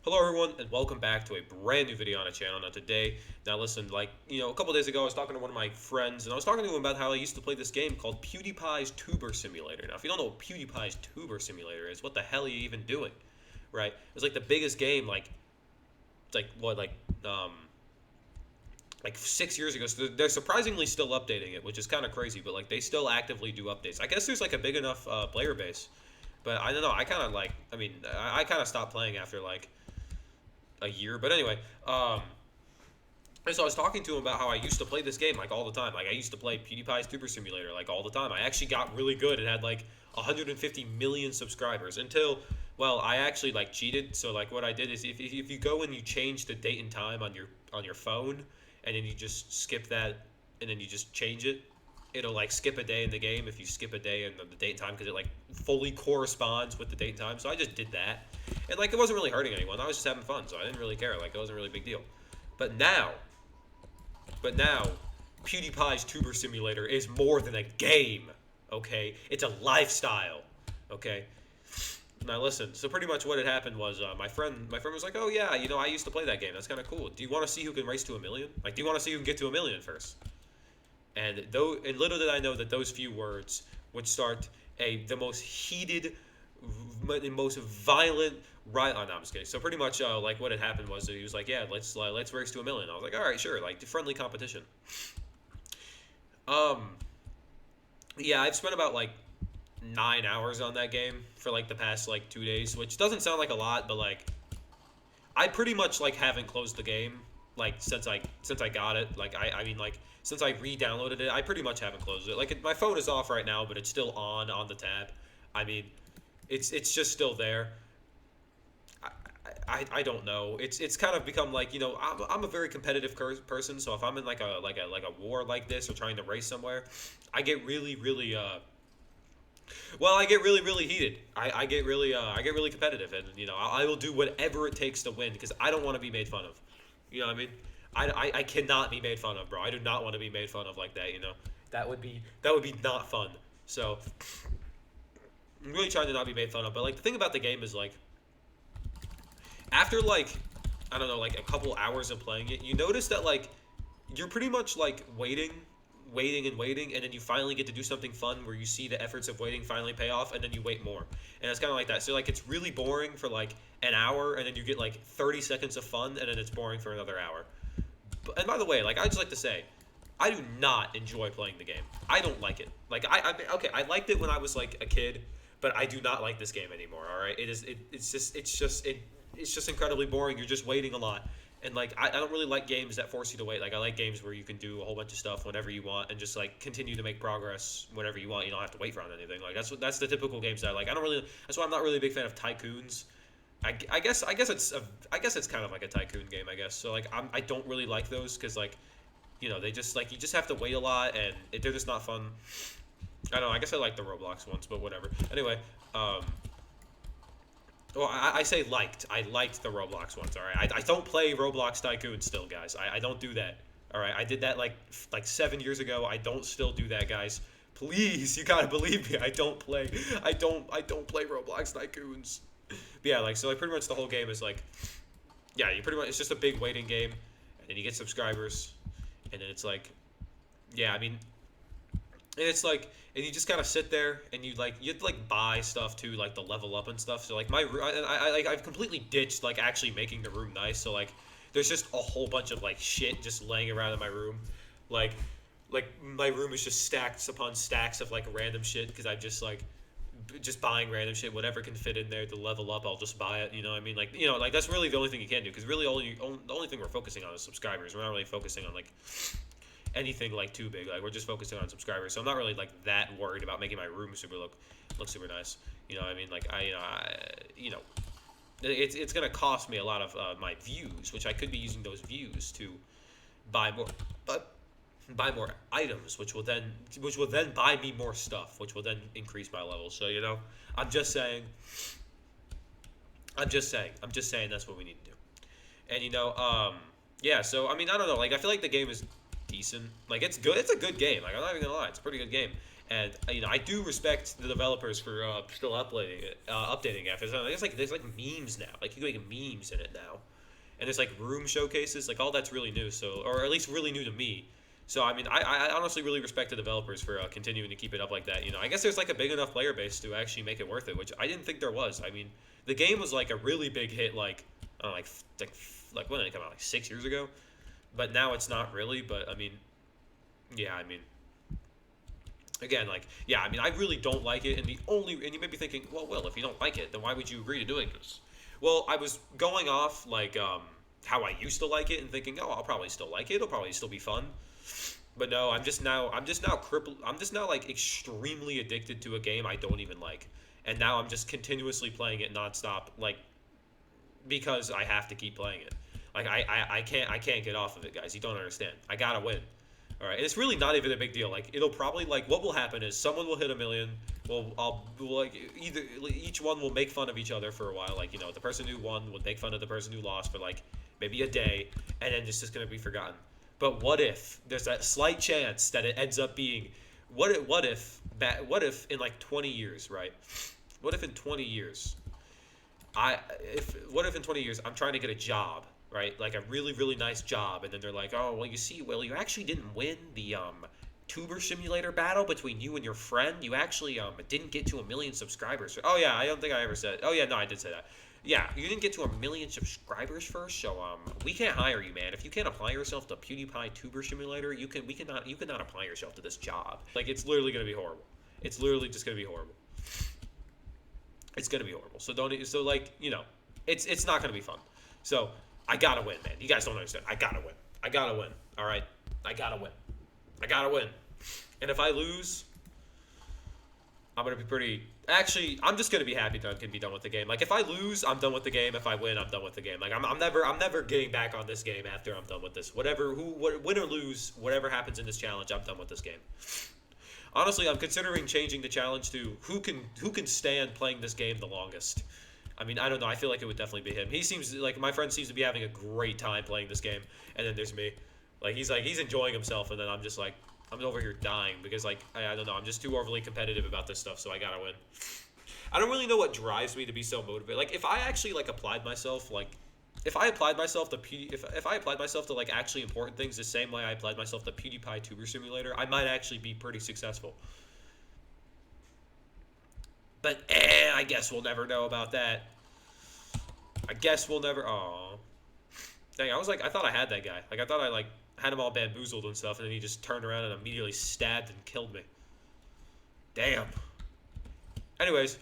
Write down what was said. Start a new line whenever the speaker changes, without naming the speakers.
Hello everyone and welcome back to a brand new video on the channel. Now listen, a couple days ago I was talking to one of my friends and I was talking to him about how I used to play this game called PewDiePie's Tuber Simulator. Now if you don't know what PewDiePie's Tuber Simulator is, what the hell are you even doing? Right? It was like the biggest game um like 6 years ago. So they're surprisingly still updating it, which is kind of crazy, but like they still actively do updates. I guess there's like a big enough player base. But I don't know. I kind of stopped playing after like a year. But anyway, and so I was talking to him about how I used to play this game like all the time. Like I used to play PewDiePie's Super Simulator like all the time. I actually got really good. It had like 150 million subscribers until I actually like cheated. So like what I did is if you go and you change the date and time on your phone and then you just skip that and then you just change it, it'll like skip a day in the game if you skip a day in the date and time because it like fully corresponds with the date and time. So I just did that, and like it wasn't really hurting anyone. I was just having fun, so I didn't really care. Like it wasn't really a big deal. But now, but now, PewDiePie's Tuber Simulator is more than a game. Okay, it's a lifestyle. Okay. Now listen. So pretty much what had happened was my friend was like, oh yeah, I used to play that game. That's kind of cool. Do you want to see who can race to a million? Like, do you want to see who can get to a million first? And little did I know that those few words would start the most heated, the most violent riot. Oh, no, I'm just kidding. So pretty much, like what had happened was he was like, "Yeah, let's race to a million." I was like, "All right, sure." Like the friendly competition. Um, yeah, I've spent about like 9 hours on that game for like the past like 2 days, which doesn't sound like a lot, but like I pretty much like haven't closed the game like since I got it. Like I mean like since I re-downloaded it, I pretty much haven't closed it. Like my phone is off right now, but it's still on the tab. I mean, it's just still there. I don't know. It's kind of become like I'm a very competitive person. So if I'm in like a war like this or trying to race somewhere, I get really I get really heated. I get really competitive, and I will do whatever it takes to win because I don't want to be made fun of. You know what I mean? I cannot be made fun of, bro. I do not want to be made fun of like that. That would be not fun. So I'm really trying to not be made fun of. But like the thing about the game is like after like I don't know like a couple hours of playing it, you notice that like you're pretty much like waiting, and then you finally get to do something fun where you see the efforts of waiting finally pay off, and then you wait more, and it's kind of like that. So like it's really boring for like an hour, and then you get like 30 seconds of fun, and then it's boring for another hour. And by the way, like I just like to say, I do not enjoy playing the game. I don't like it. Like okay, I liked it when I was like a kid, but I do not like this game anymore. All right, it's just incredibly boring. You're just waiting a lot. And like I don't really like games that force you to wait. Like I like games where you can do a whole bunch of stuff whenever you want and just like continue to make progress whenever you want. You don't have to wait for on anything. Like that's the typical games that I like. I don't really. That's why I'm not really a big fan of tycoons. I guess it's kind of like a tycoon game. I guess so. Like I don't really like those because like they just like you just have to wait a lot and they're just not fun. I don't know. I guess I like the Roblox ones, but whatever. Anyway, um, well, I say liked. I liked the Roblox ones. All right, I don't play Roblox Tycoon still, guys. I don't do that. All right, I did that like 7 years ago. I don't still do that, guys. Please, you gotta believe me. I don't play Roblox Tycoons. But yeah, like so, like pretty much the whole game is like, yeah, you pretty much it's just a big waiting game, and then you get subscribers, and then it's like, yeah, I mean, and it's like and you just kind of sit there and you have to like buy stuff too, like the level up and stuff. So like I've completely ditched like actually making the room nice. So like there's just a whole bunch of like shit just laying around in my room, like like my room is just stacks upon stacks of like random shit because I'm just like just buying random shit, whatever can fit in there to level up. I'll just buy it. You know what I mean? Like like that's really the only thing you can do because really the only thing we're focusing on is subscribers. We're not really focusing on like anything like too big. Like we're just focusing on subscribers, so I'm not really like that worried about making my room look super nice. You know what I mean? Like it's gonna cost me a lot of my views, which I could be using those views to buy more, but buy more items, which will then buy me more stuff, which will then increase my levels. So I'm just saying, I'm just saying that's what we need to do. And yeah. So I mean, I don't know. Like I feel like the game is decent. Like it's good. It's a good game. Like I'm not even gonna lie, it's a pretty good game. And I do respect the developers for still updating it. There's like memes now. Like you can make memes in it now, and there's like room showcases. Like all that's really new. So, or at least really new to me. So I mean, I honestly really respect the developers for continuing to keep it up like that. I guess there's like a big enough player base to actually make it worth it, which I didn't think there was. I mean, the game was like a really big hit, like I don't know, like when did it come out? Like 6 years ago. But now it's not really. But I mean, yeah, I mean, again, like, yeah, I mean, I really don't like it, and you may be thinking, well, Will, if you don't like it, then why would you agree to doing this? Well, I was going off like how I used to like it, and thinking, oh, I'll probably still like it. It'll probably still be fun. But no, I'm just now crippled. I'm just now like extremely addicted to a game I don't even like, and now I'm just continuously playing it nonstop, like because I have to keep playing it. Like I can't get off of it, guys. You don't understand. I gotta win. All right, and it's really not even a big deal. Like it'll probably like what will happen is someone will hit 1 million. Well, like either each one will make fun of each other for a while. Like the person who won would make fun of the person who lost for like maybe a day, and then it's just gonna be forgotten. But what if there's that slight chance that it ends up being what if in like 20 years, right? What if in 20 years what if in 20 years I'm trying to get a job, right? Like a really, really nice job, and then they're like, "Oh, well, you see, Will, you actually didn't win the tuber simulator battle between you and your friend. You actually didn't get to 1 million subscribers." Oh yeah, I don't think I ever said. Oh yeah, no, I did say that. Yeah, you didn't get to 1 million subscribers first, so we can't hire you, man. If you can't apply yourself to PewDiePie Tuber Simulator, you cannot apply yourself to this job. Like it's literally gonna be horrible. It's literally just gonna be horrible. It's gonna be horrible. So it's not gonna be fun. So I gotta win, man. You guys don't understand. I gotta win. I gotta win. All right, I gotta win. I gotta win. And if I lose, I'm gonna be pretty. Actually, I'm just gonna be happy that I can be done with the game. Like if I lose, I'm done with the game. If I win, I'm done with the game. Like I'm never getting back on this game after I'm done with this. Win or lose, whatever happens in this challenge, I'm done with this game. Honestly, I'm considering changing the challenge to who can stand playing this game the longest. I mean, I don't know. I feel like it would definitely be him. He seems like my friend seems to be having a great time playing this game, and then there's me. Like he's enjoying himself, and then I'm just like I'm over here dying because like I don't know. I'm just too overly competitive about this stuff, so I gotta win. I don't really know what drives me to be so motivated. Like if I actually like applied myself, like if I applied myself to if I applied myself to like actually important things the same way I applied myself to PewDiePie Tuber Simulator, I might actually be pretty successful. But I guess we'll never know about that. I guess we'll never. Oh, dang! I thought I had that guy. Like I thought I like had him all bamboozled and stuff, and then he just turned around and immediately stabbed and killed me. Damn. Anyways,